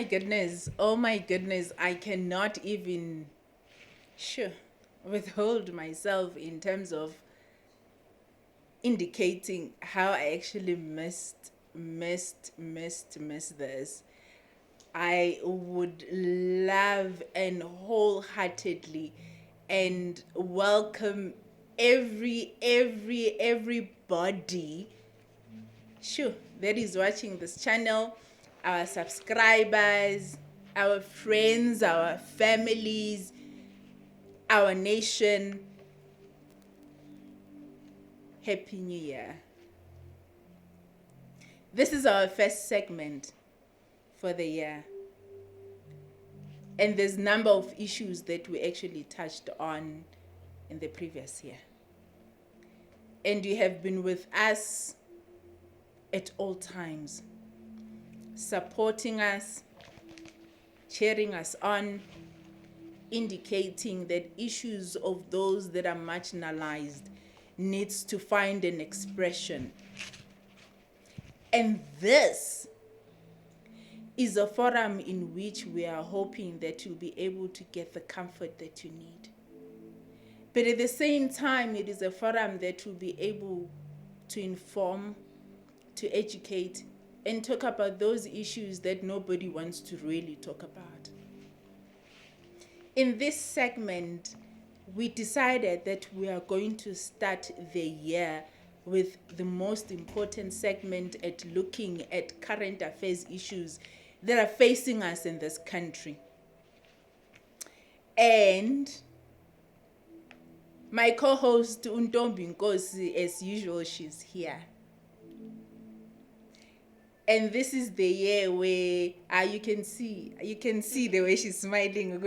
goodness. I cannot even withhold myself in terms of indicating how I actually missed this. I would love and wholeheartedly and welcome everybody that is watching this channel, our subscribers, our friends, our families, our nation. Happy New Year. This is our first segment for the year. And there's a number of issues that we actually touched on in the previous year. And you have been with us at all times, supporting us, cheering us on, indicating that issues of those that are marginalized needs to find an expression. And this is a forum in which we are hoping that you'll be able to get the comfort that you need. But at the same time, it is a forum that will be able to inform, to educate, and talk about those issues that nobody wants to really talk about. In this segment, we decided that we are going to start the year with the most important segment at looking at current affairs issues that are facing us in this country. And my co-host Ntombi, as usual, she's here. And this is the year where you can see the way she's smiling.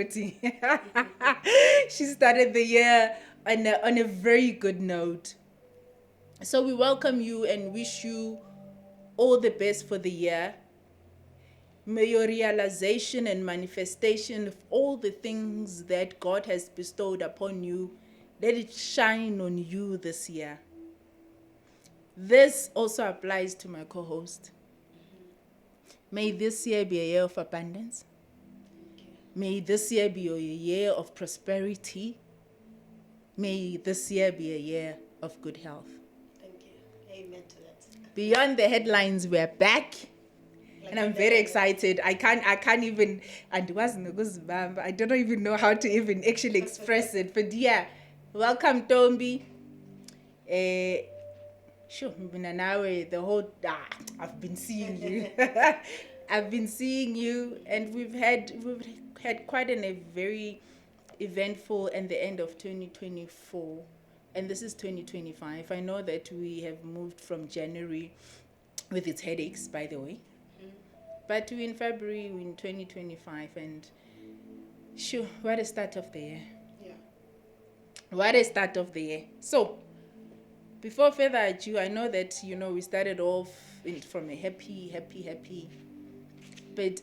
She started the year on a very good note. So we welcome you and wish you all the best for the year. May your realization and manifestation of all the things that God has bestowed upon you, let it shine on you this year. This also applies to my co-host. May this year be a year of abundance. May this year be a year of prosperity. May this year be a year of good health. Thank you. Amen to that. Beyond the headlines, we're back. And I'm very excited. I can't even, and I don't even know how to even actually express it. But yeah, welcome Ntombi. The whole I've been seeing you. I've been seeing you, and we've had quite a very eventful and the end of 2024, and this is 2025. I know that we have moved from January with its headaches, by the way. But we're in February, we're in 2025, and what a start of the year. Yeah. What a start of the year. So, before further ado, I know that, we started off from a happy, but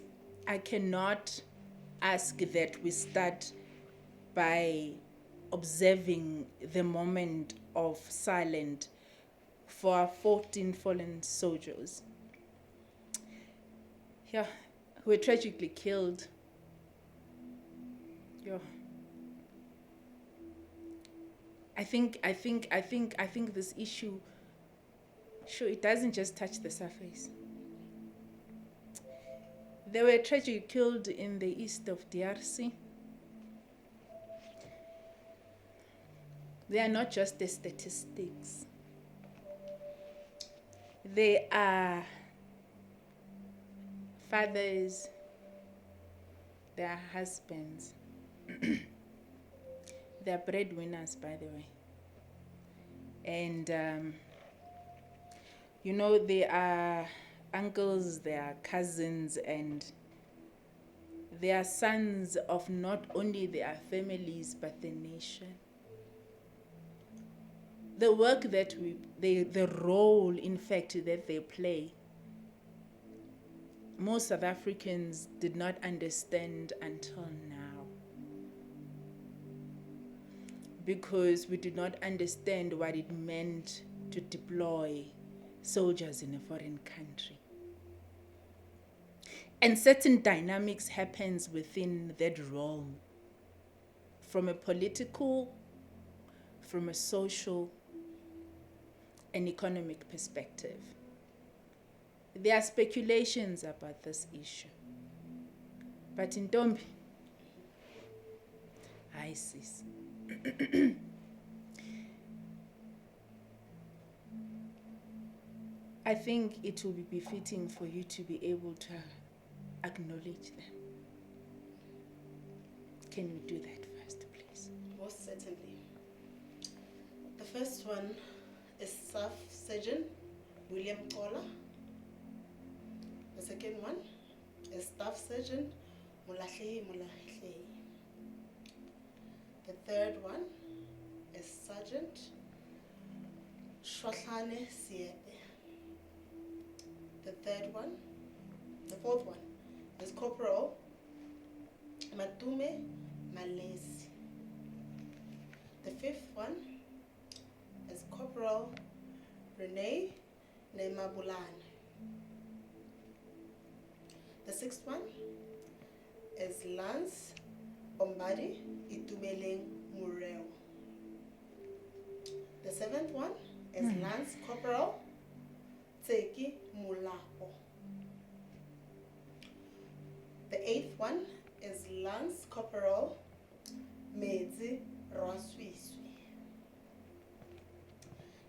I cannot ask that we start by observing the moment of silence for our 14 fallen soldiers. Yeah, who were tragically killed. Yeah. I think this issue, it doesn't just touch the surface. They were tragically killed in the east of DRC. They are not just the statistics. They are fathers, they are husbands. They are breadwinners, by the way. And, they are uncles, they are cousins, and they are sons of not only their families, but the nation. The work that the role, in fact, that they play, most South Africans did not understand until now. Because we did not understand what it meant to deploy soldiers in a foreign country. And certain dynamics happens within that realm, from a political, from a social, and economic perspective. There are speculations about this issue. But in Ntombi, I sis. I think it will be befitting for you to be able to acknowledge them. Can you do that first, please? Most certainly. The first one is Staff Surgeon William Kola. The second one is Staff Surgeon Mulahlei Mulahlei. The third one is Sergeant Shwahlane Siepe. The fourth one is Corporal Matume Malesi. The fifth one is Corporal Renee Nemabulane. The sixth one is Lance Ombadi Itumeleng Mureo. The seventh one is Lance Corporal Tseki Mulapo. The eighth one is Lance Corporal Medzi Roswiswi.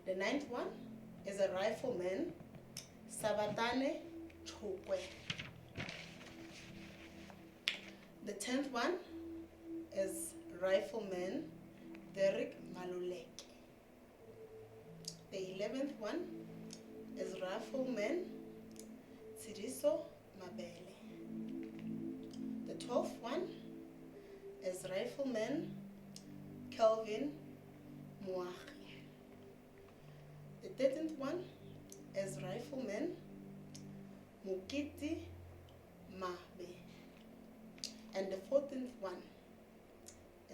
The ninth one is a rifleman Sabatane Chokwe. The 10th one is Rifleman Derek Maluleke. The 11th one is Rifleman Sidiso Mabele. The 12th one is Rifleman Kelvin Muachi. The 13th one is Rifleman Mukiti Mabe. And the 14th one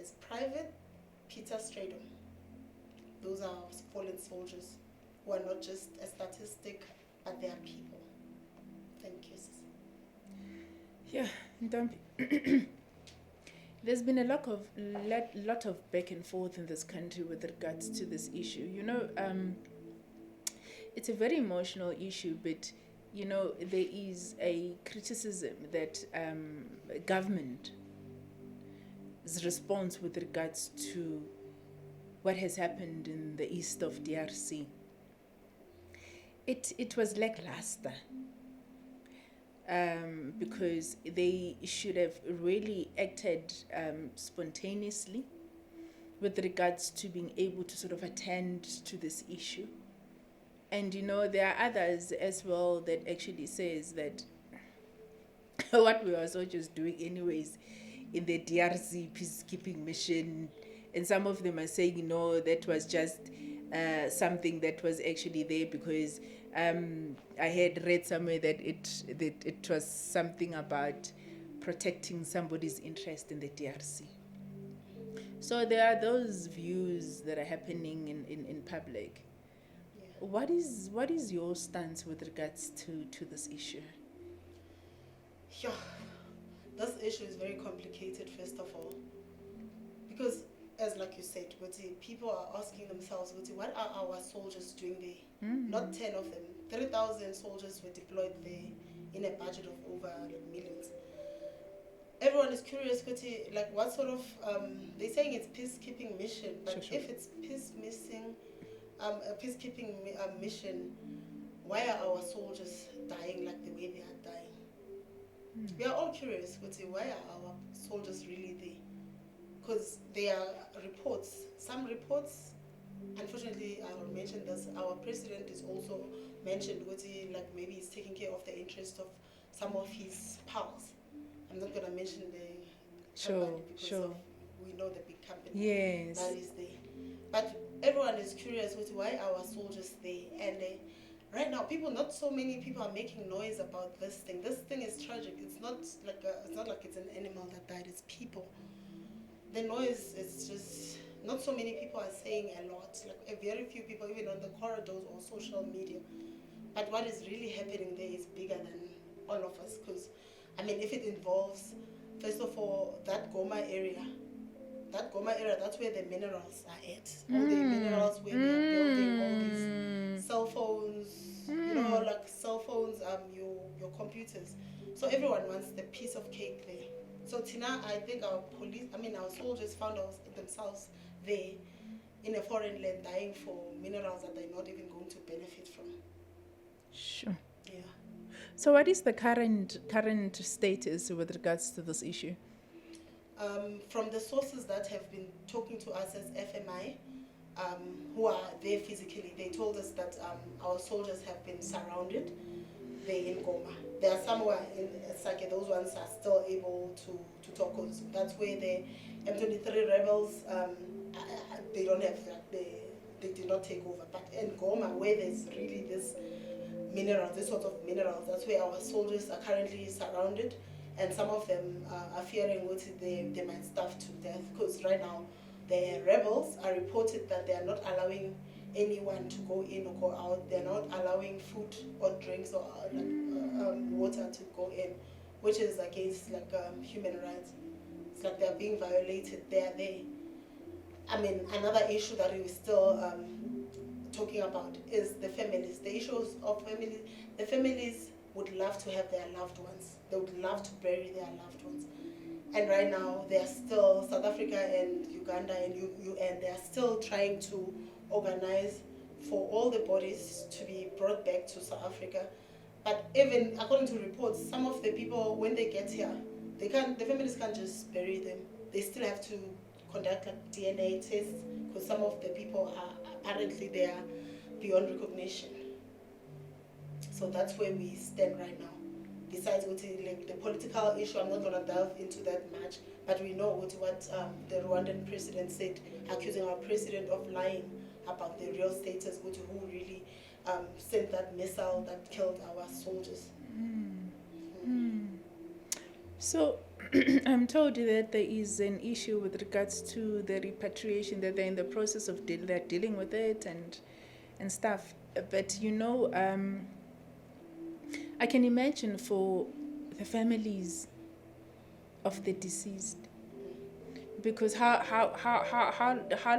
is Private Peter Stradom. Those are fallen soldiers who are not just a statistic, but they are people. Thank you, sis. Yeah, Ntombi. There's been a lot of back and forth in this country with regards to this issue. You know, it's a very emotional issue, but you know, there is a criticism that government's response with regards to what has happened in the east of DRC, it was lackluster, because they should have really acted spontaneously with regards to being able to sort of attend to this issue. And you know, there are others as well that actually says that what we were also just doing anyways in the DRC peacekeeping mission, and some of them are saying no, that was just something that was actually there because I had read somewhere that it was something about protecting somebody's interest in the DRC. So there are those views that are happening in public. What is your stance with regards to this issue? Yeah, this issue is very complicated, first of all, because as like you said, people are asking themselves, what are our soldiers doing there? Not 10 of them. 3,000 soldiers were deployed there in a budget of over millions. Everyone is curious, like what sort of, they're saying it's peacekeeping mission, but Sure. if it's a peacekeeping mission, why are our soldiers dying like the way they are dying? We are all curious, why are our soldiers really there? Because there are reports, some reports, unfortunately I will mention this, our president is also mentioned, like maybe he's taking care of the interest of some of his pals. I'm not going to mention the company because we know the big company that is there. But everyone is curious why our soldiers there, and right now not so many people are making noise about this thing. This thing is tragic. It's not like it's an animal that died. It's people. The noise is just not so many people are saying a lot. Like very few people, even on the corridors or social media. But what is really happening there is bigger than all of us, because I mean, if it involves, first of all, that Goma area, that's where the minerals are at. All the minerals where they are building all these cell phones, like cell phones, your computers. So everyone wants the piece of cake there. So Tina, I think our soldiers found themselves there in a foreign land dying for minerals that they're not even going to benefit from. Sure. Yeah. So what is the current status with regards to this issue? From the sources that have been talking to us as FMI, who are there physically, they told us that our soldiers have been surrounded there in Goma. There are somewhere in Sake, those ones are still able to talk. Cause that's where the M23 rebels, they don't have that, they did not take over. But in Goma, where there's really this sort of minerals, that's where our soldiers are currently surrounded. And some of them are fearing what they might starve to death, because right now the rebels are reported that they are not allowing anyone to go in or go out. They're not allowing food or drinks or water to go in, which is against human rights. It's like they're being violated. They're there. I mean, another issue that we're still talking about is the families. The issues of families. The families would love to have their loved ones. They would love to bury their loved ones. And right now, they are still, South Africa and Uganda and UN, they are still trying to organize for all the bodies to be brought back to South Africa. But even according to reports, some of the people, when they get here, the families can't just bury them. They still have to conduct DNA tests, because some of the people are apparently they are beyond recognition. So that's where we stand right now. Besides the political issue, I'm not going to delve into that much, but we know what the Rwandan president said, accusing our president of lying about the real status, who really sent that missile that killed our soldiers. So I'm told that there is an issue with regards to the repatriation, that they're in the process of they're dealing with it and stuff. But I can imagine for the families of the deceased, because how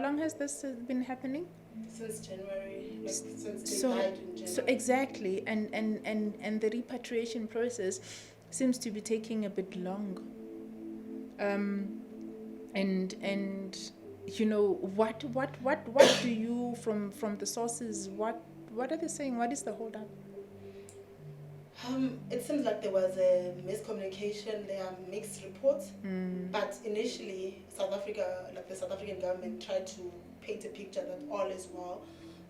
long has this been happening? Since January, since they died in January. So exactly, and the repatriation process seems to be taking a bit long. And what do you from the sources, what are they saying? What is the hold up? It seems like there was a miscommunication. There are mixed reports, but initially the South African government tried to paint a picture that all is well,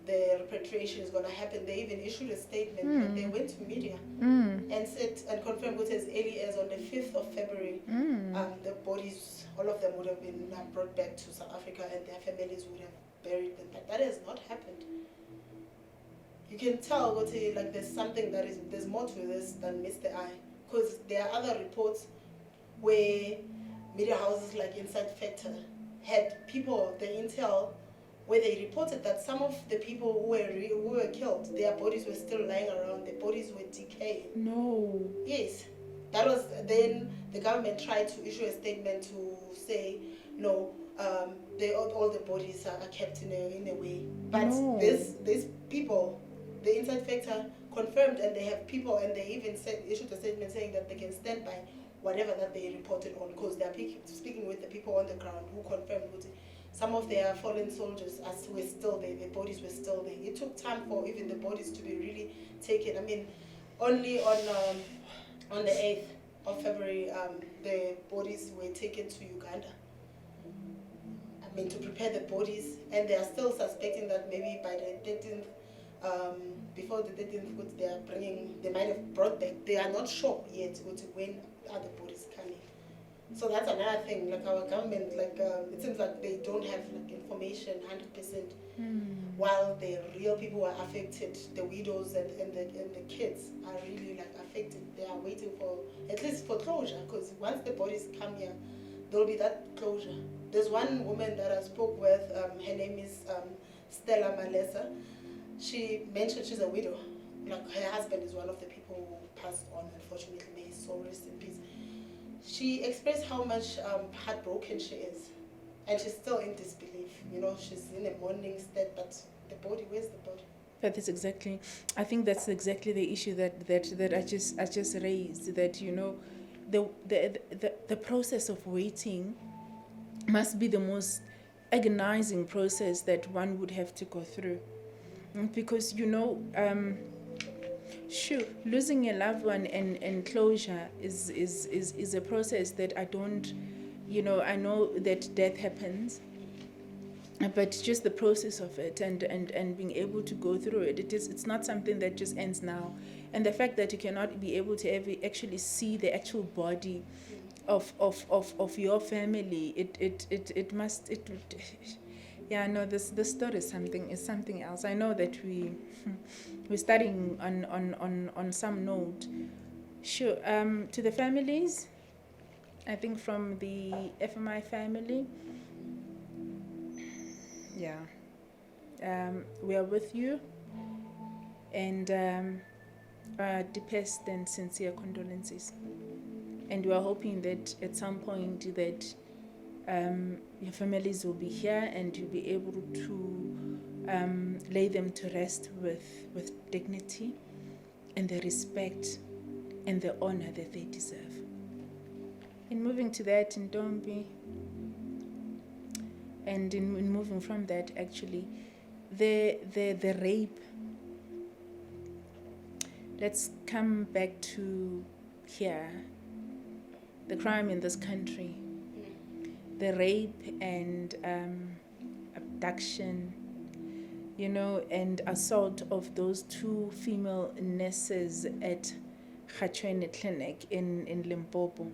the repatriation is going to happen. They even issued a statement, and they went to media and said and confirmed what as early as on the 5th of February, the bodies, all of them would have been brought back to South Africa, and their families would have buried them. But that has not happened. You can tell, there's something there's more to this than meets the eye. Because there are other reports where media houses like Inside Factor had people, the intel, where they reported that some of the people who were killed, their bodies were still lying around, their bodies were decaying. No. Yes. That was, then the government tried to issue a statement to say, no, all the bodies are kept in a way. But these people, the Inside Factor confirmed, and they have people, and they even issued a statement saying that they can stand by whatever that they reported on, because they are speaking with the people on the ground who confirmed some of their fallen soldiers were still there, their bodies were still there. It took time for even the bodies to be really taken. I mean, only on the 8th of February, the bodies were taken to Uganda. I mean, to prepare the bodies, and they are still suspecting that maybe by the 13th, before the 13th, they might have brought back. They are not sure yet when are the bodies coming. So that's another thing. Our government, it seems like they don't have information 100%. While the real people are affected, the widows and the kids are really affected. They are waiting for at least for closure, because once the bodies come here, there will be that closure. There's one woman that I spoke with. Her name is Stella Malesa. She mentioned she's a widow. Her husband is one of the people who passed on, unfortunately. May his soul rest in peace. She expressed how much heartbroken she is. And she's still in disbelief. You know, she's in a mourning state, but the body, where's the body? But that's exactly, I think that's exactly the issue that I just raised, that, you know, the process of waiting must be the most agonizing process that one would have to go through. Because, you know, sure, losing a loved one and closure is a process that I don't, you know, I know that death happens, but just the process of it and being able to go through it, it's not something that just ends now. And the fact that you cannot be able to actually see the actual body of your family, yeah, no, this story is something else. I know that we're starting on some note. Sure. To the families, I think from the FMI family, yeah, we are with you, and deepest and sincere condolences. And we are hoping that at some point that your families will be here and you'll be able to lay them to rest with dignity and the respect and the honor that they deserve. In moving to that, in Ntombi, and in moving from that, actually, the rape. Let's come back to here. The crime in this country, the rape and abduction, you know, and assault of those 2 female nurses at Ga Chuene Clinic in Limpopo.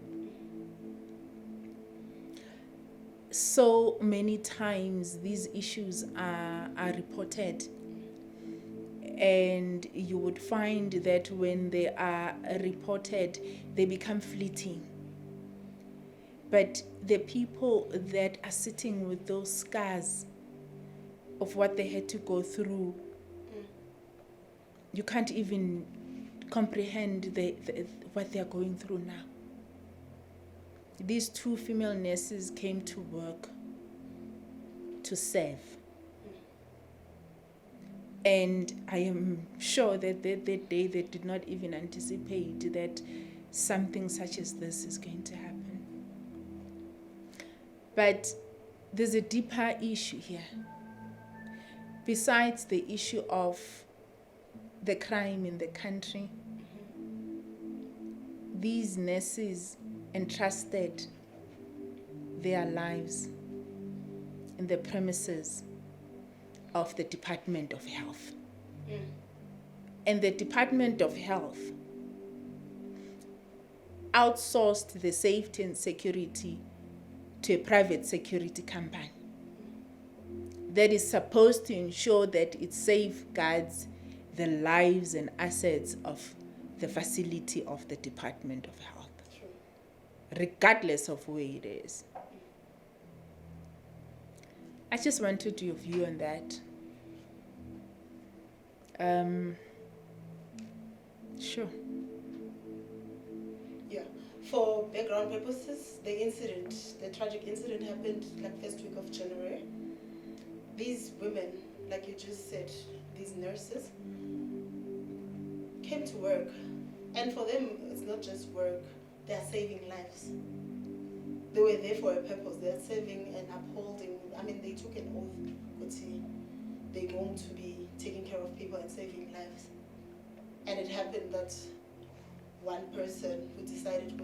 So many times these issues are reported, and you would find that when they are reported, they become fleeting. But the people that are sitting with those scars of what they had to go through, you can't even comprehend what they're going through now. These 2 female nurses came to work to serve. And I am sure that that day they did not even anticipate that something such as this is going to happen. But there's a deeper issue here. Besides the issue of the crime in the country, these nurses entrusted their lives in the premises of the Department of Health. And the Department of Health outsourced the safety and security to a private security company that is supposed to ensure that it safeguards the lives and assets of the facility of the Department of Health, regardless of where it is. I just wanted your view on that. Sure. Yeah. For background purposes, the tragic incident happened like first week of January. These women, like you just said, these nurses, came to work. And for them, it's not just work, they are saving lives. They were there for a purpose. They are serving and upholding. I mean, they took an oath. They're going to be taking care of people and saving lives. And it happened that one person who decided,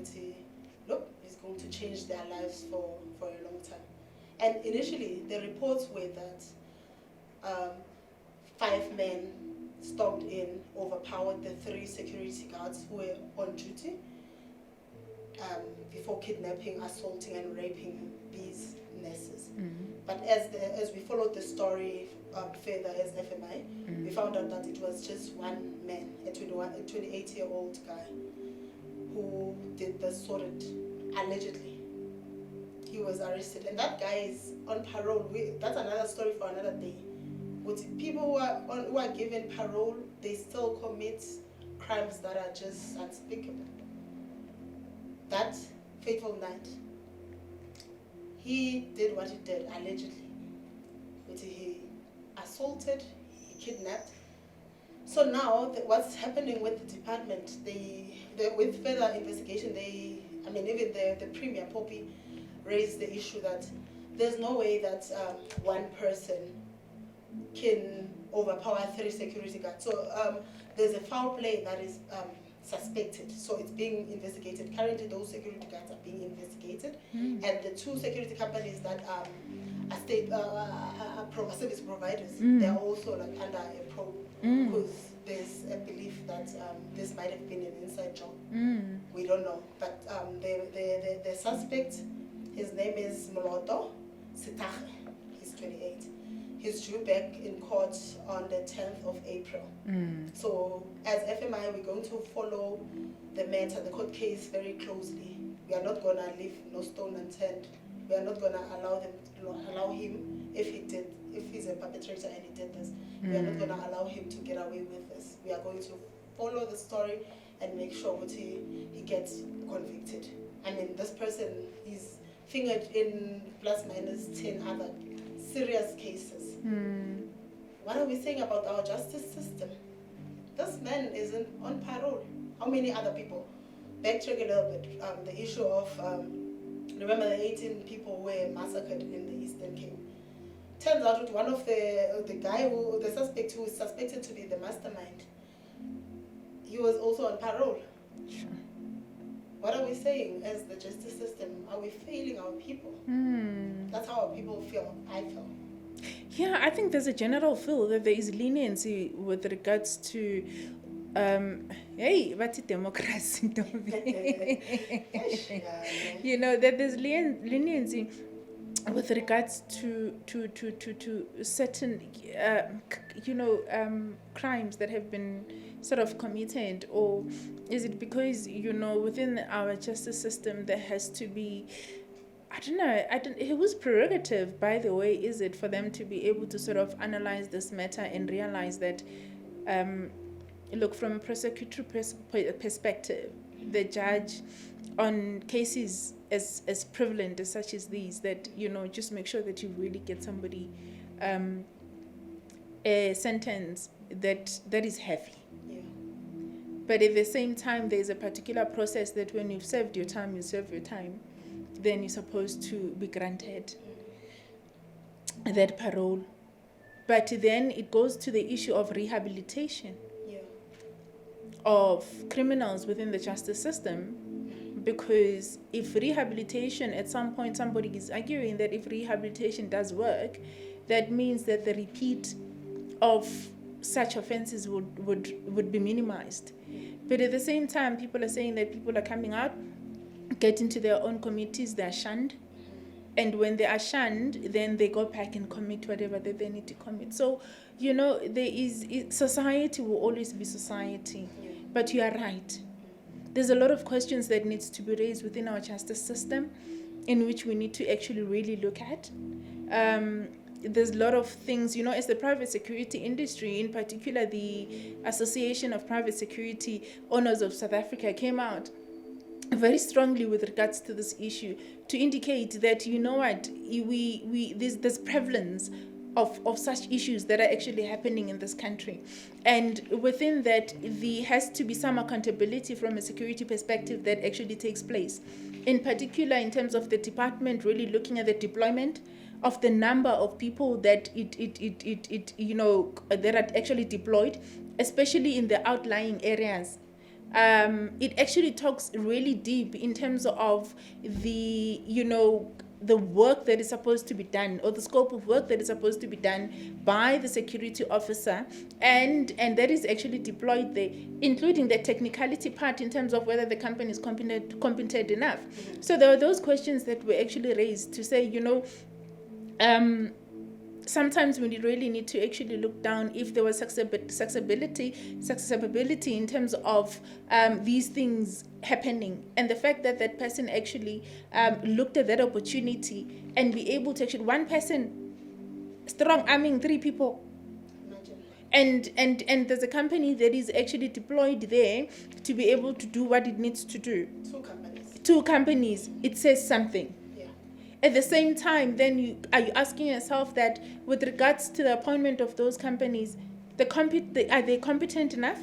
look, he's going to change their lives for a long time. And initially, the reports were that 5 men stormed in, overpowered the 3 security guards who were on duty before kidnapping, assaulting, and raping these nurses. But as we followed the story further as FMI, we found out that it was just one man, a 28-year-old guy, who did this sort of allegedly. He was arrested, and that guy is on parole. That's another story for another day. With people who are given parole, they still commit crimes that are just unspeakable. That fateful night, he did what he did, allegedly. But he assaulted, he kidnapped. So now, what's happening with the department, with further investigation, even the Premier, Poppy, raised the issue that there's no way that one person can overpower 3 security guards. So there's a foul play that is suspected, so it's being investigated. Currently, those security guards are being investigated, and the 2 security companies that are state service providers, they're also like under a probe because there's a belief that this might have been an inside job. We don't know, but the suspect, his name is Moloto Sitache. He's 28. He's due back in court on the 10th of April. So as FMI, we're going to follow the matter, the court case, very closely. We are not going to leave no stone unturned. We are not going to allow him, if he's a perpetrator and he did this, we are not going to allow him to get away with this. We are going to follow the story and make sure that he gets convicted. I mean, this person is fingered in plus minus 10 other serious cases. What are we saying about our justice system? This man isn't on parole. How many other people? Backtrack a little bit. The issue of, remember the 18 people were massacred in the Eastern Cape. Turns out that one of the suspect who is suspected to be the mastermind, he was also on parole. Sure. What are we saying as the justice system? Are we failing our people? That's how our people feel. I feel. Yeah, I think there's a general feel that there is leniency with regards to, what's democracy? You know, that there's leniency with regards to certain, crimes that have been sort of committed, or is it because, within our justice system there has to be, I don't know, whose prerogative, by the way, is it for them to be able to sort of analyze this matter and realize that, look, from a prosecutor perspective, the judge on cases as prevalent as such as these, that, just make sure that you really get somebody a sentence that is heavy. Yeah. But at the same time, there's a particular process that when you've served your time, you serve your time, then you're supposed to be granted that parole. But then it goes to the issue of rehabilitation of criminals within the justice system, because if rehabilitation, at some point somebody is arguing that if rehabilitation does work, that means that the repeat of such offenses would be minimized. But at the same time, people are saying that people are coming out, get into their own committees, they're shunned, and when they are shunned, then they go back and commit whatever that they need to commit. So, society will always be society. But you are right. There's a lot of questions that needs to be raised within our justice system, in which we need to actually really look at. There's a lot of things, as the private security industry, in particular the Association of Private Security Owners of South Africa, came out very strongly with regards to this issue to indicate that, there's prevalence of such issues that are actually happening in this country. And within that, there has to be some accountability from a security perspective that actually takes place. In particular, in terms of the department really looking at the deployment of the number of people that that are actually deployed, especially in the outlying areas. It actually talks really deep in terms of the work that is supposed to be done, or the scope of work that is supposed to be done by the security officer, and that is actually deployed there, including the technicality part in terms of whether the company is competent enough. So there were those questions that were actually raised to say, sometimes we really need to actually look down if there was accessibility in terms of these things happening, and the fact that that person actually looked at that opportunity and be able to actually, one person strong arming 3 people. and there's a company that is actually deployed there to be able to do what it needs to do. Two companies, it says something. Yeah. At the same time, then are you asking yourself that with regards to the appointment of those companies, are they competent enough?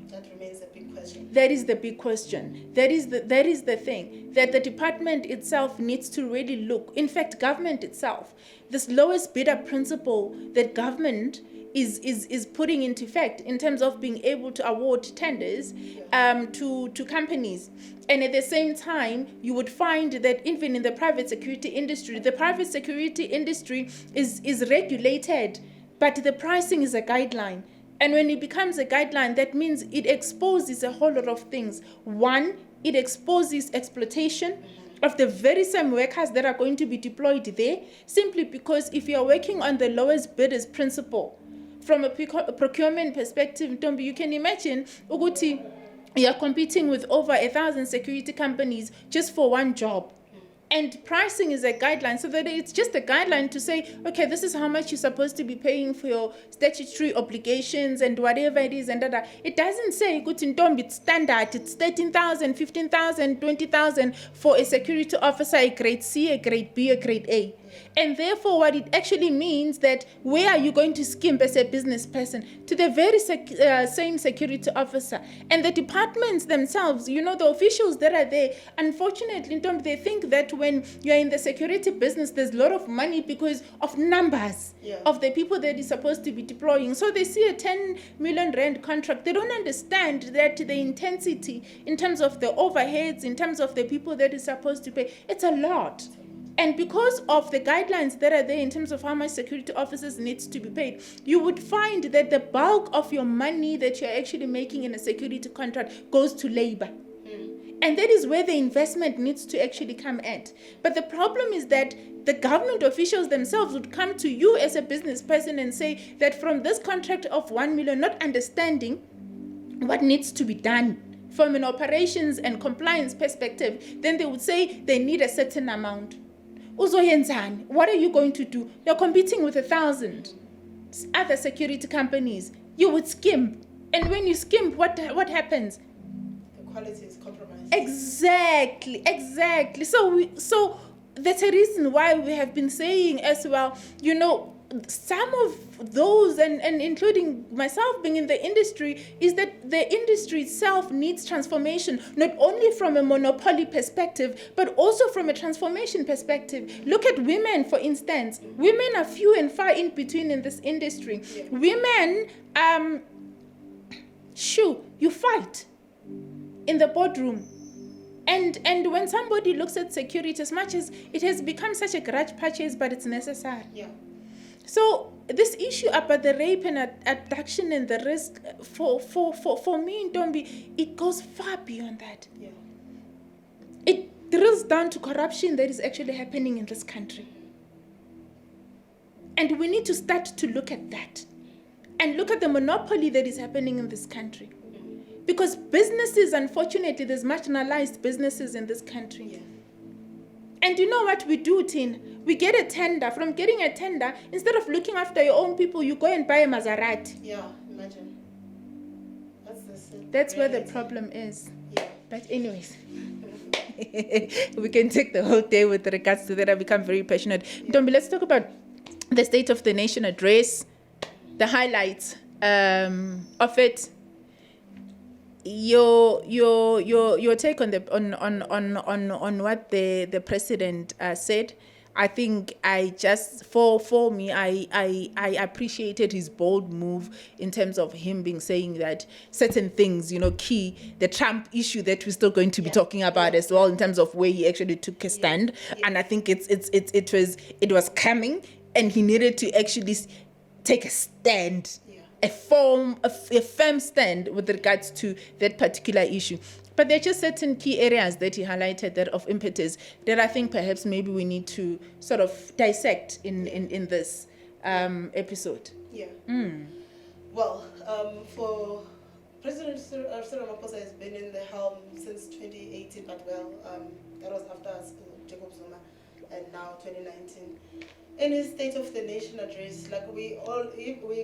That remains a big question. That is the big question. That is the thing, that the department itself needs to really look. In fact, government itself, this lowest bidder principle that government is putting into effect in terms of being able to award tenders to companies. And at the same time, you would find that even in the private security industry, is regulated, but the pricing is a guideline. And when it becomes a guideline, that means it exposes a whole lot of things. One, it exposes exploitation of the very same workers that are going to be deployed there, simply because if you're working on the lowest bidders principle, from a procurement perspective, Ntombi, you can imagine, Uguti, you're competing with over 1,000 security companies just for one job. And pricing is a guideline, so that it's just a guideline to say, okay, this is how much you're supposed to be paying for your statutory obligations and whatever it is. And that. It doesn't say, Ntombi, it's standard, it's 13,000, 15,000, 20,000 for a security officer, a grade C, a grade B, a grade A. And therefore, what it actually means that where are you going to skimp as a business person? To the very same security officer. And the departments themselves, the officials that are there, unfortunately, they think that when you're in the security business, there's a lot of money because of numbers of the people that is supposed to be deploying. So they see a 10 million rand contract. They don't understand that the intensity in terms of the overheads, in terms of the people that is supposed to pay, it's a lot. And because of the guidelines that are there in terms of how much security officers needs to be paid, you would find that the bulk of your money that you're actually making in a security contract goes to labor. And that is where the investment needs to actually come at. But the problem is that the government officials themselves would come to you as a business person and say that from this contract of 1 million, not understanding what needs to be done from an operations and compliance perspective, then they would say they need a certain amount. Uzoyenzani, what are you going to do? You're competing with 1,000 other security companies. You would skimp. And when you skimp, what happens? The quality is compromised. Exactly. So that's a reason why we have been saying as well, some of those, and including myself being in the industry, is that the industry itself needs transformation, not only from a monopoly perspective, but also from a transformation perspective. Look at women, for instance. Women are few and far in between in this industry. Yeah. Women, you fight in the boardroom. And when somebody looks at security, as much as it has become such a grudge purchase, but it's necessary. Yeah. So this issue about the rape and abduction and the risk, for me, Ntombi, it goes far beyond that. Yeah. It drills down to corruption that is actually happening in this country. And we need to start to look at that. And look at the monopoly that is happening in this country. Because businesses, unfortunately, there's marginalized businesses in this country. Yeah. And you know what we do, Tin? We get a tender. From getting a tender, instead of looking after your own people, you go and buy a Maserati. Yeah, imagine. That's where the problem is. Yeah. But anyways, we can take the whole day with regards to that. I become very passionate. Yeah. Ntombi, let's talk about the State of the Nation Address, the highlights of it. Your take on what the president said. I think for me I appreciated his bold move in terms of him saying that certain things, key, the Trump issue that we're still going to be talking about as well, in terms of where he actually took a stand. And I think it was coming, and he needed to actually take a stand. A firm stand with regards to that particular issue. But there are just certain key areas that he highlighted that of impetus that I think perhaps maybe we need to sort of dissect in this episode. Yeah. Well, for President Cyril Ramaphosa has been in the helm since 2018, but that was after Jacob Zuma, and now 2019. In his State of the Nation address, like we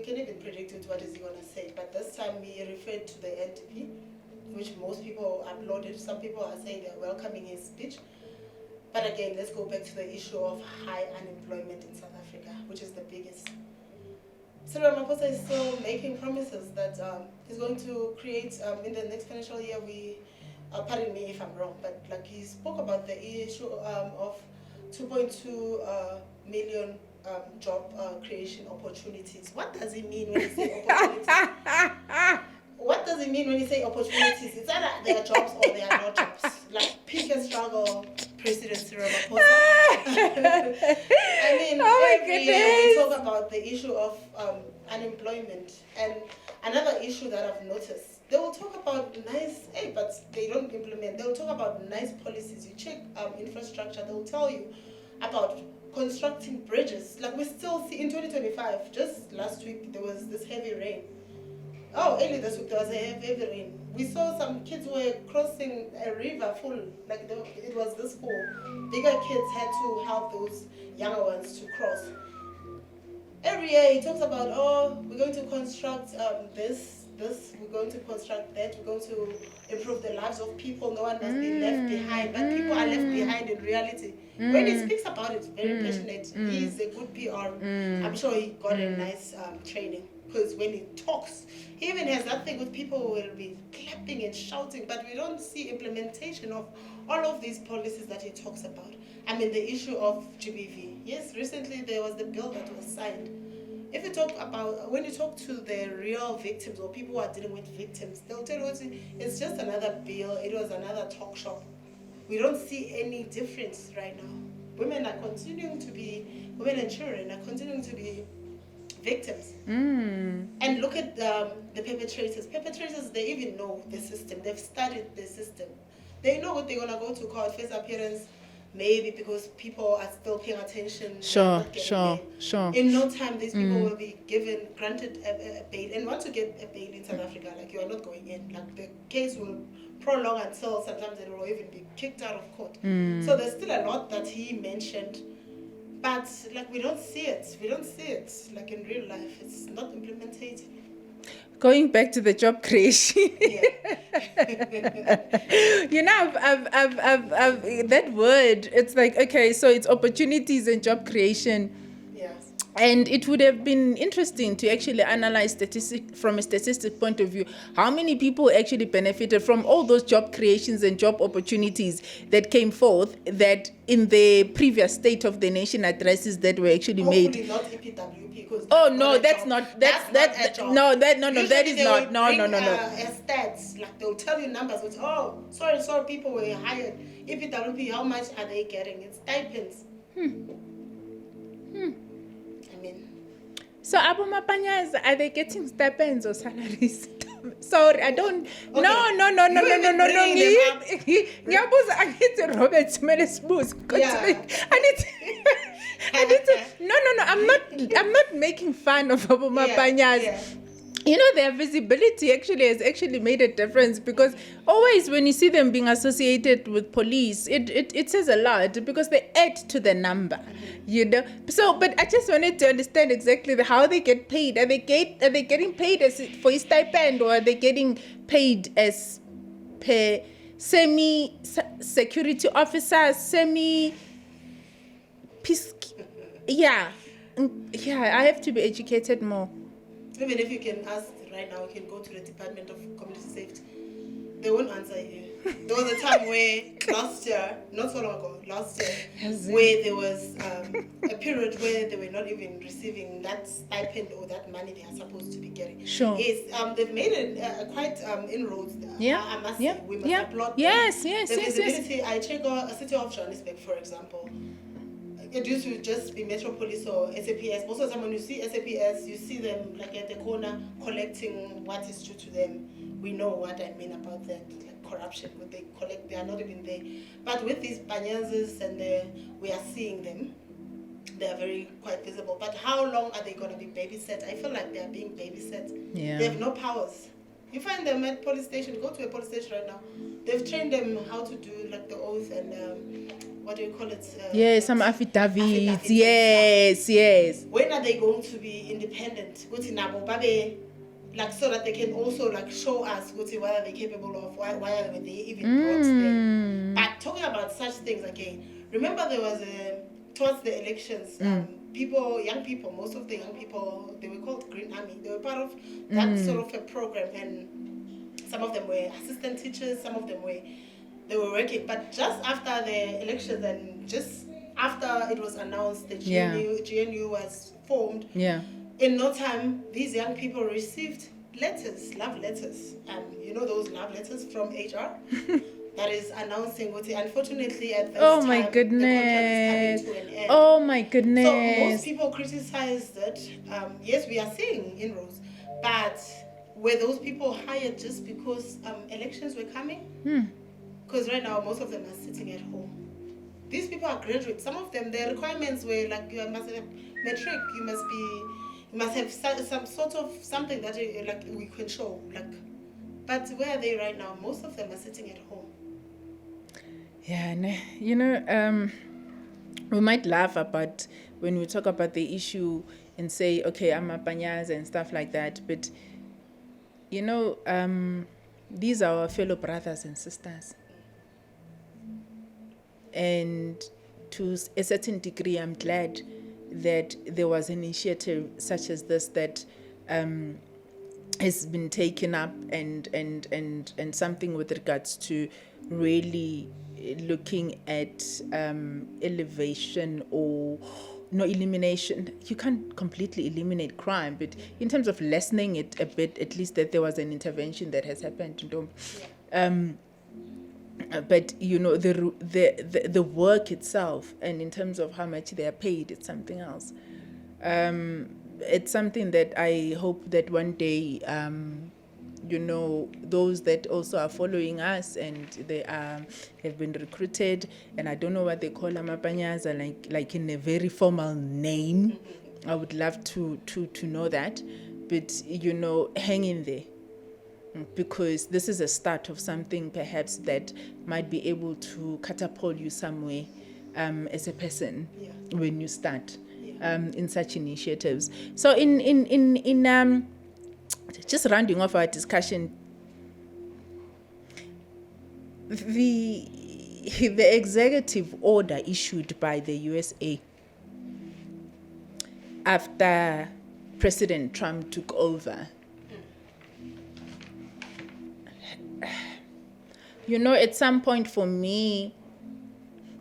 can even predict it, what is he gonna say. But this time he referred to the NDP, which most people uploaded. Some people are saying they're welcoming his speech. But again, let's go back to the issue of high unemployment in South Africa, which is the biggest. Cyril Ramaphosa is still making promises that he's going to create, in the next financial year, pardon me if I'm wrong, but like he spoke about the issue of 2.2 million job creation opportunities. What does he mean when he say opportunities? What does it mean when you say opportunities? It's either there are jobs or there are no jobs. Like pick and struggle, President Cyril Ramaphosa. I mean, every year we talk about the issue of unemployment. And another issue that I've noticed, they will talk about nice, but they don't implement. They will talk about nice policies. You check infrastructure, they will tell you about constructing bridges. Like we still see in 2025, just last week, there was this heavy rain. Oh, early this week there was a heavy rain. We saw some kids were crossing a river full, like it was this full. Bigger kids had to help those younger ones to cross. Every year he talks about, we're going to construct this, we're going to construct that, we're going to improve the lives of people, no one must be left behind, but people are left behind in reality. When he speaks about it, very passionate, he's a good PR. I'm sure he got a nice training. Because when he talks, he even has that thing with people who will be clapping and shouting, but we don't see implementation of all of these policies that he talks about. I mean, the issue of GBV. Yes, recently there was the bill that was signed. If you talk about, when you talk to the real victims or people who are dealing with victims, they'll tell you it's just another bill, it was another talk shop. We don't see any difference right now. Women and children are continuing to be victims. And look at the perpetrators. Perpetrators, they even know the system. They've studied the system. They know what they're going to go to court, face appearance, maybe because people are still paying attention. Sure. In no time, these people will be granted a bail. And once you get a bail in South Africa, like you are not going in. Like the case will prolong until sometimes it will even be kicked out of court. So there's still a lot that he mentioned. But like we don't see it like in real life. It's not implemented. Going back to the job creation, I've that word. It's like, okay, so it's opportunities and job creation. Yes. And it would have been interesting to actually analyze from a statistic point of view, how many people actually benefited from all those job creations and job opportunities that came forth that in the previous State of the Nation addresses that were actually made. Hopefully not EPWP. That is not. No. Stats, like they'll tell you numbers, which, sorry, people were hired. EPWP, how much are they getting? It's stipends. I mean. So, Abu Mapanyas, are they getting stipends or salaries? Sorry, I don't. Okay. No. I'm not making fun of Abu Mapanyas. Yeah. You know, their visibility has actually made a difference, because always when you see them being associated with police, it says a lot, because they add to the number, you know. So, but I just wanted to understand exactly how they get paid. Are they getting paid as for a stipend, or are they getting paid as per semi-security officer, peace? Yeah, I have to be educated more. Even if you can ask right now, you can go to the Department of Community Safety. They won't answer you. There was a time where not so long ago, where there was a period where they were not even receiving that stipend or that money they are supposed to be getting. Sure. Yes, they've made quite inroads. I must say, we must applaud them. Yes. The visibility, I check a city of Johannesburg, for example. It used to just be Metropolis or SAPS. Most of the time when you see SAPS, you see them like at the corner collecting what is due to them. We know what I mean about that, like corruption. What they collect, they are not even there. But with these banyazes we are seeing them. They are quite visible. But how long are they going to be babysat? I feel like they are being babysat. Yeah. They have no powers. You find them at police station. Go to a police station right now. They've trained them how to do like the oath and what do you call it? Some affidavits. Yes. When are they going to be independent? Like, so that they can also like show us whether they're capable of, why are they even brought there. But talking about such things again, remember there was towards the elections, young people, most of the young people, they were called Green Army. They were part of that sort of a program, and some of them were assistant teachers, some of them they were working. But just after the elections and just after it was announced that GNU was formed, in no time, these young people received love letters. You know those love letters from HR? That is announcing what, unfortunately, at this time, the contract is coming to an end. Oh my goodness. So most people criticized that, yes, we are seeing inroads, but were those people hired just because elections were coming? Because right now, most of them are sitting at home. These people are graduates. Some of them, their requirements were like, you must have metric, you must have some sort of something that like we can show. Like, but where are they right now? Most of them are sitting at home. Yeah, we might laugh about when we talk about the issue and say, okay, I'm a panyas and stuff like that. But, these are our fellow brothers and sisters. And to a certain degree, I'm glad that there was an initiative such as this that has been taken up and something with regards to really looking at elevation or elimination. You can't completely eliminate crime, but in terms of lessening it a bit, at least that there was an intervention that has happened. But the work itself, and in terms of how much they are paid, it's something else. It's something that I hope that one day, those that also are following us and they have been recruited, and I don't know what they call amapanyaza, like in a very formal name. I would love to know that, but hang in there. Because this is a start of something perhaps that might be able to catapult you somewhere as a person when you start in such initiatives. So in just rounding off our discussion, the executive order issued by the USA after President Trump took over, at some point for me,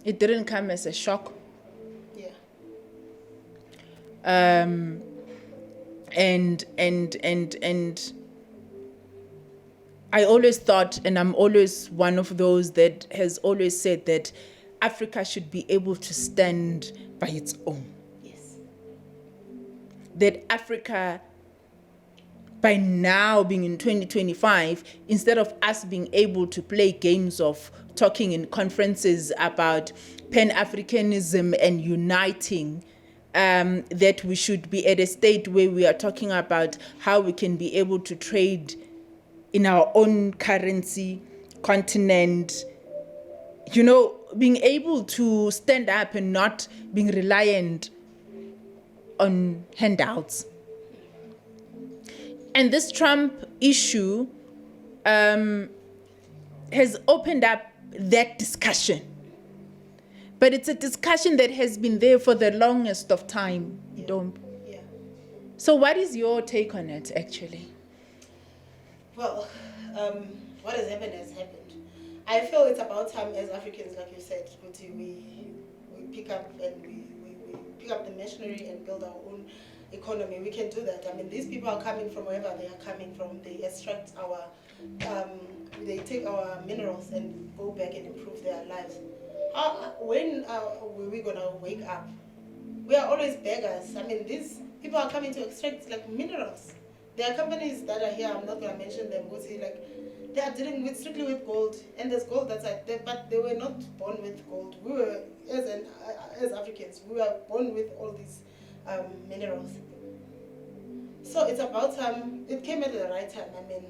it didn't come as a shock. And I always thought, and I'm always one of those that has always said that Africa should be able to stand by its own. Yes. That Africa, by now being in 2025, instead of us being able to play games of talking in conferences about Pan-Africanism and uniting, that we should be at a state where we are talking about how we can be able to trade in our own currency, continent, being able to stand up and not being reliant on handouts. And this Trump issue has opened up that discussion. But it's a discussion that has been there for the longest of time. Yeah. So what is your take on it, actually? Well, what has happened has happened. I feel it's about time as Africans, like you said, we pick up and we pick up the machinery and build our own economy. We can do that. I mean, these people are coming from wherever they are coming from. They extract they take our minerals and go back and improve their lives. When are we gonna wake up? We are always beggars. I mean, these people are coming to extract like minerals. There are companies that are here. I'm not gonna mention them. They are dealing strictly with gold, and there's gold that's like there, but they were not born with gold. We were as Africans, we were born with all these minerals. So it's about it came at the right time. I mean,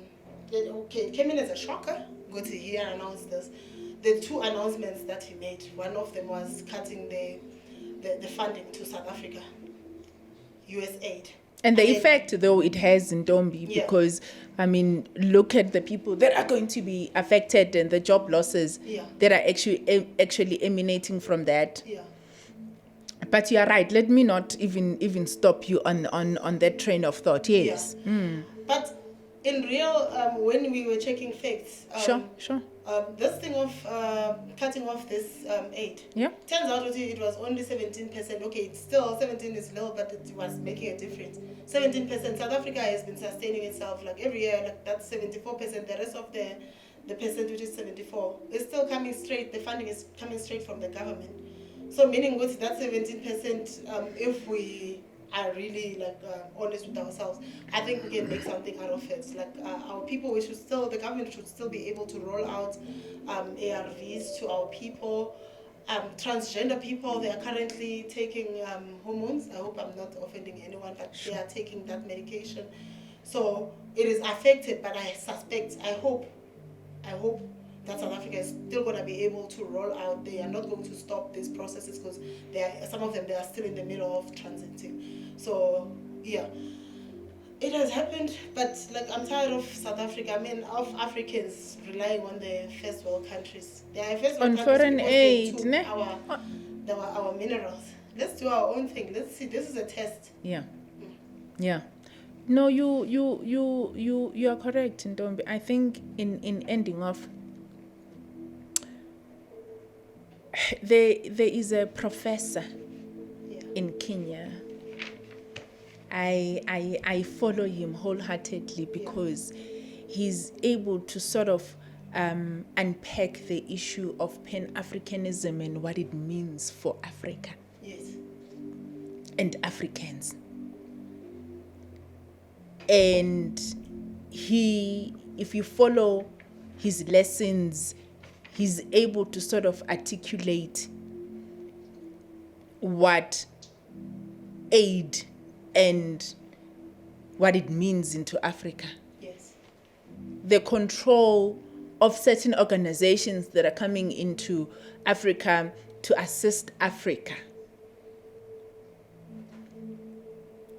it came in as a shocker. Go to hear announce this. the two announcements that he made, one of them was cutting the funding to South Africa, US aid. And the I mean, effect, though, it has in Ntombi, Yeah. because, I mean, look at the people that are going to be affected and the job losses Yeah. that are actually emanating from that. Yeah. But you are right. Let me not even stop you on that train of thought. Yes. Yeah. But in real, when we were checking facts, Sure. this thing of cutting off this aid, Yeah. turns out it was only 17%. Okay, it's still 17 is low, but it was making a difference. 17%. South Africa has been sustaining itself like every year, like that's 74%. The rest of the percent, which is 74, is still coming straight. The funding is coming straight from the government. So meaning with that 17%, if we are really like honest with ourselves, I think we can make something out of it. Like our people, the government should still be able to roll out ARVs to our people. Transgender people, they are currently taking hormones. I hope I'm not offending anyone, but they are taking that medication. So it is affected, but I hope that South Africa is still going to be able to roll out. They are not going to stop these processes because some of them, they are still in the middle of transiting. So yeah, it has happened, but like I'm tired of South Africa. I mean, of Africans relying on the first world countries. They are first world On countries foreign because aid, they took our minerals. Let's do our own thing. Let's see. This is a test. Yeah. No, you are correct, Ntombi. I think in ending off, there is a professor in Kenya. I follow him wholeheartedly because he's able to sort of unpack the issue of Pan-Africanism and what it means for Africa. Yes. And Africans. And if you follow his lessons, he's able to sort of articulate what aid and what it means into Africa. Yes. The control of certain organizations that are coming into Africa to assist Africa.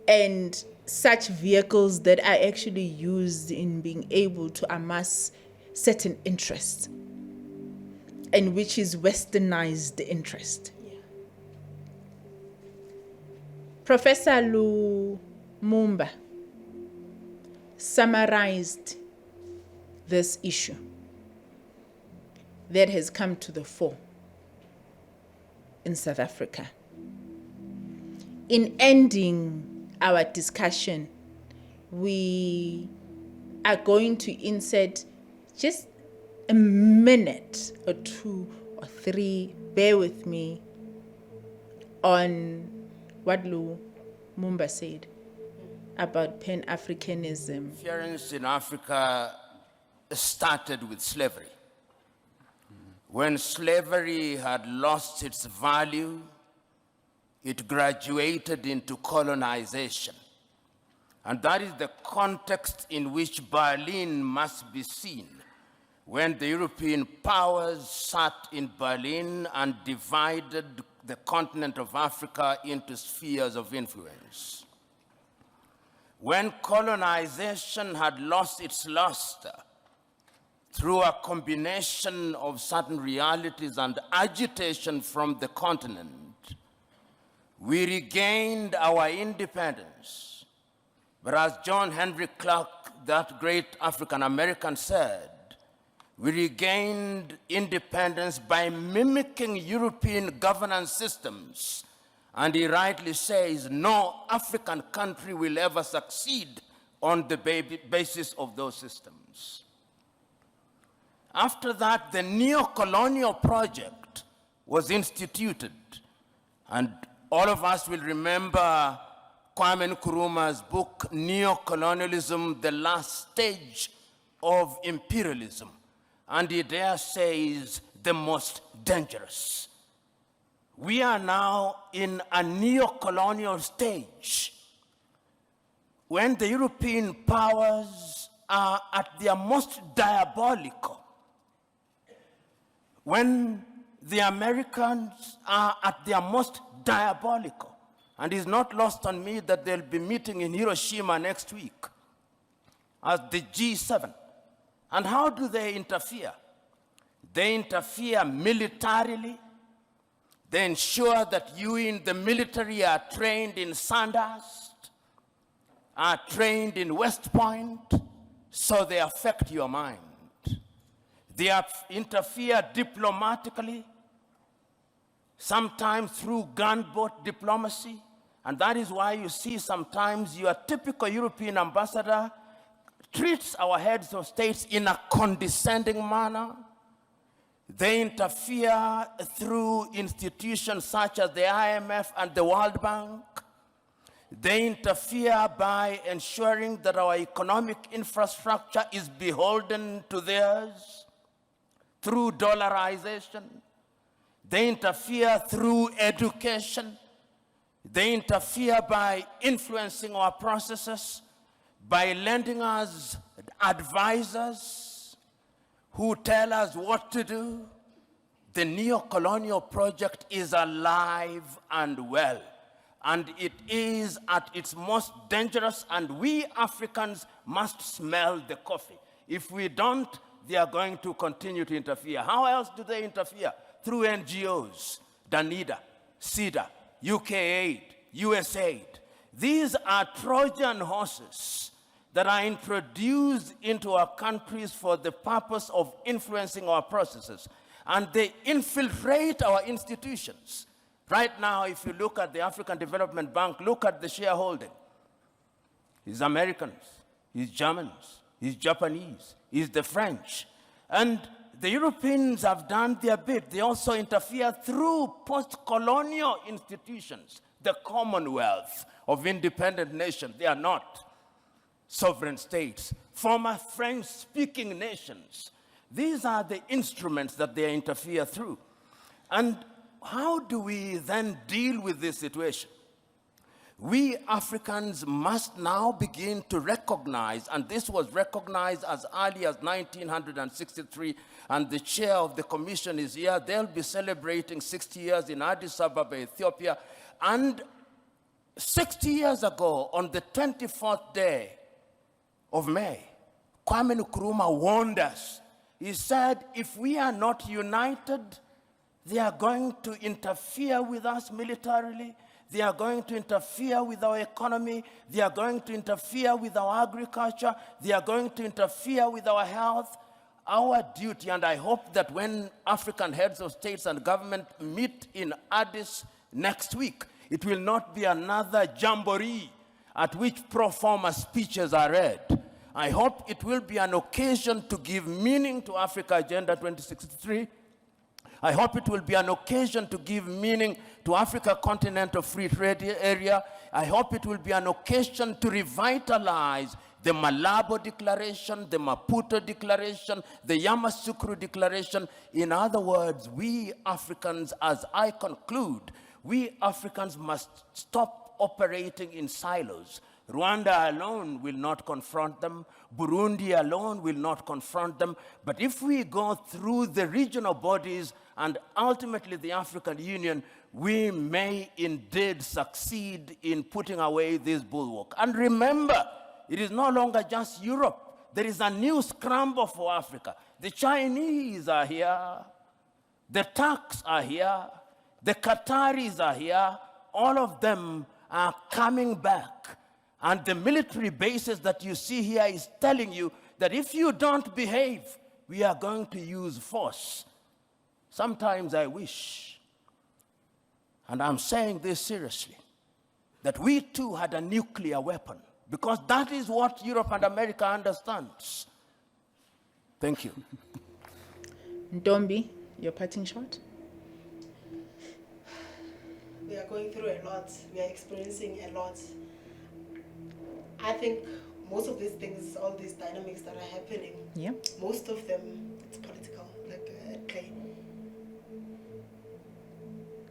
And such vehicles that are actually used in being able to amass certain interests, and which is westernized interest. Yeah. Professor Lumumba summarized this issue that has come to the fore in South Africa. In ending our discussion, we are going to insert just a minute or two or three, bear with me, on what Lumumba said about Pan-Africanism. Interference in Africa started with slavery. When slavery had lost its value, it graduated into colonization. And that is the context in which Berlin must be seen when the European powers sat in Berlin and divided the continent of Africa into spheres of influence. When colonization had lost its luster through a combination of certain realities and agitation from the continent, we regained our independence. But as John Henry Clark, that great African-American, said, we regained independence by mimicking European governance systems. And he rightly says, no African country will ever succeed on the basis of those systems. After that, the neo-colonial project was instituted. And all of us will remember Kwame Nkrumah's book, Neo-Colonialism, the Last Stage of Imperialism. And he there says, the most dangerous. We are now in a neo-colonial stage when the European powers are at their most diabolical, when the Americans are at their most diabolical. And it's not lost on me that they'll be meeting in Hiroshima next week as the G7. And how do they interfere? They interfere militarily. They ensure that you in the military are trained in Sandhurst, are trained in West Point, so they affect your mind. They interfere diplomatically, sometimes through gunboat diplomacy, and that is why you see sometimes your typical European ambassador treats our heads of states in a condescending manner. They interfere through institutions such as the IMF and the World Bank. They interfere by ensuring that our economic infrastructure is beholden to theirs through dollarization. They interfere through education. They interfere by influencing our processes, by lending us advisors who tell us what to do. The neo-colonial project is alive and well, and it is at its most dangerous, and we Africans must smell the coffee. If we don't, they are going to continue to interfere. How else do they interfere? Through NGOs, Danida, CIDA, UK Aid, USAID. These are Trojan horses that are introduced into our countries for the purpose of influencing our processes. And they infiltrate our institutions. Right now, if you look at the African Development Bank, look at the shareholding. It's Americans, it's Germans, it's Japanese, it's the French. And the Europeans have done their bit. They also interfere through post-colonial institutions, the Commonwealth of independent nations. They are not sovereign states, former French-speaking nations. These are the instruments that they interfere through. And how do we then deal with this situation? We Africans must now begin to recognize, and this was recognized as early as 1963, and the chair of the commission is here. They'll be celebrating 60 years in Addis Ababa, Ethiopia. And 60 years ago, on the 24th day of May, Kwame Nkrumah warned us. He said, if we are not united, they are going to interfere with us militarily. They are going to interfere with our economy. They are going to interfere with our agriculture. They are going to interfere with our health. Our duty, and I hope that when African heads of states and government meet in Addis next week, it will not be another jamboree at which pro forma speeches are read. I hope it will be an occasion to give meaning to Africa Agenda 2063. I hope it will be an occasion to give meaning to Africa Continental Free Trade Area. I hope it will be an occasion to revitalize the Malabo Declaration, the Maputo Declaration, the Yamoussoukro Declaration. In other words, we Africans, as I conclude, we Africans must stop operating in silos. Rwanda alone will not confront them. Burundi alone will not confront them. But if we go through the regional bodies and ultimately the African Union, we may indeed succeed in putting away this bulwark. And remember, it is no longer just Europe. There is a new scramble for Africa. The Chinese are here. The Turks are here. The Qataris are here. All of them are coming back. And the military bases that you see here is telling you that if you don't behave, we are going to use force. Sometimes I wish, and I'm saying this seriously, that we too had a nuclear weapon, because that is what Europe and America understands. Thank you. Ntombi, your parting shot? We are going through a lot. We are experiencing a lot. I think most of these things, all these dynamics that are happening, Yeah. most of them, it's political, like Clay.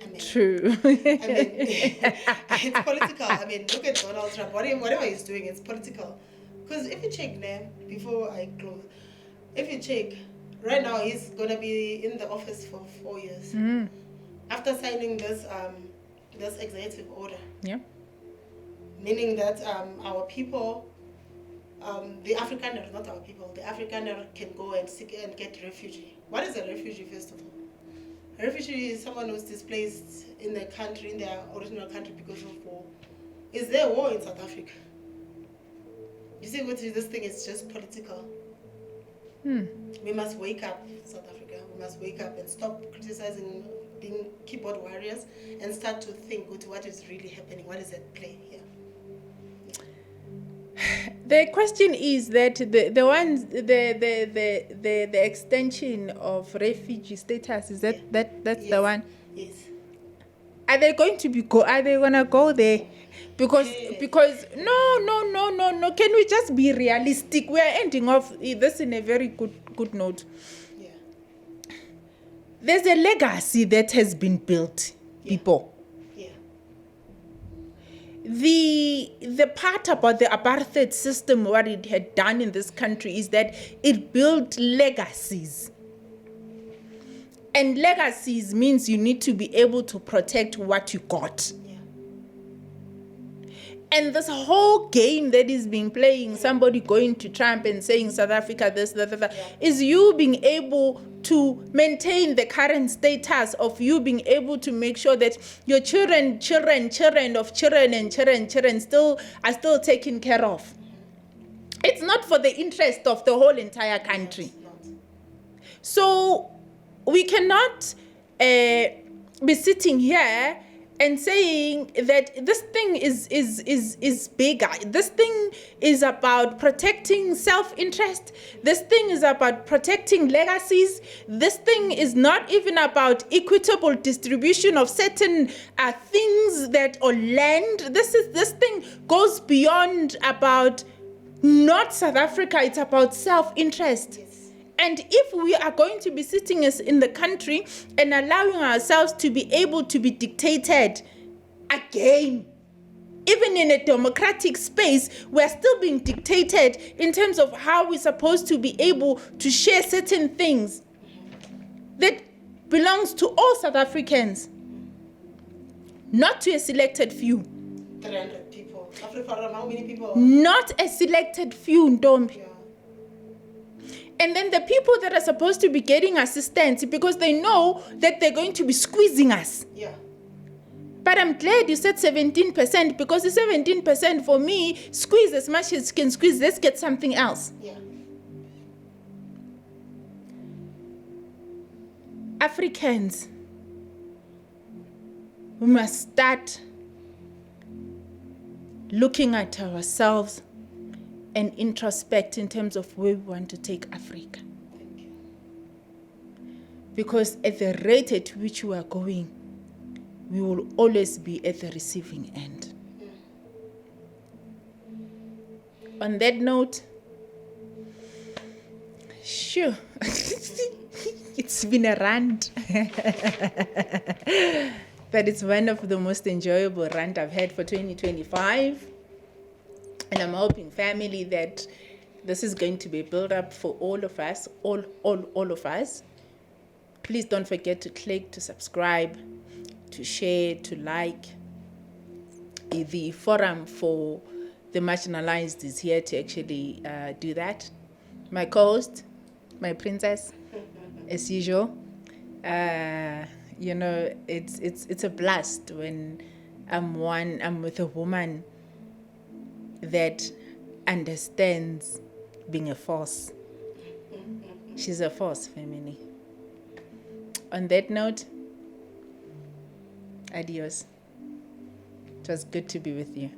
I mean, True. I mean, it's political. I mean, look at Donald Trump. Whatever he's doing, it's political. Because if you check now, before I close, if you check, Right now, he's going to be in the office for 4 years. After signing this executive order, Yeah. meaning that our people, the Afrikaner, not our people, the Afrikaner can go and seek and get refugee. What is a refugee, first of all? A refugee is someone who's displaced in the country, in their original country because of war. Is there war in South Africa? You see, this thing is just political. We must wake up, South Africa. We must wake up and stop criticizing being keyboard warriors and start to think what is really happening, what is at play here. The question is that the extension of refugee status, is that's Yes. the one? Yes. Are they going to are they gonna go there? Because no. Can we just be realistic? We are ending off this in a very good note. Yeah. There's a legacy that has been built, people. Yeah. The part about the apartheid system, what it had done in this country is that it built legacies. And legacies means you need to be able to protect what you got. Yeah. And this whole game that is being playing, somebody going to Trump and saying South Africa this, is you being able to maintain the current status of you being able to make sure that your children still are still taken care of. It's not for the interest of the whole entire country. So we cannot be sitting here and saying that this thing is bigger. This thing is about protecting self-interest. This thing is about protecting legacies. This thing is not even about equitable distribution of certain things or land. This thing goes beyond about not South Africa. It's about self-interest. Yes. And if we are going to be sitting in the country and allowing ourselves to be able to be dictated again, even in a democratic space, we're still being dictated in terms of how we're supposed to be able to share certain things that belongs to all South Africans, not to a selected few. 300 people. Africa, how many people? Not a selected few, Ntombi. Yeah. And then the people that are supposed to be getting assistance, because they know that they're going to be squeezing us. Yeah. But I'm glad you said 17%, because the 17% for me, squeeze as much as you can squeeze. Let's get something else. Yeah. Africans, we must start looking at ourselves and introspect in terms of where we want to take Africa. Thank you. Because at the rate at which we are going, we will always be at the receiving end. On that note, sure, it's been a rant. But it's one of the most enjoyable rant I've had for 2025. And I'm hoping, family, that this is going to be a build-up for all of us, all of us. Please don't forget to click, to subscribe, to share, to like. The forum for the marginalized is here to actually do that. My co-host, my princess, as usual. It's a blast when I'm with a woman that understands being a force. She's a force, family. On that note, adios. It was good to be with you.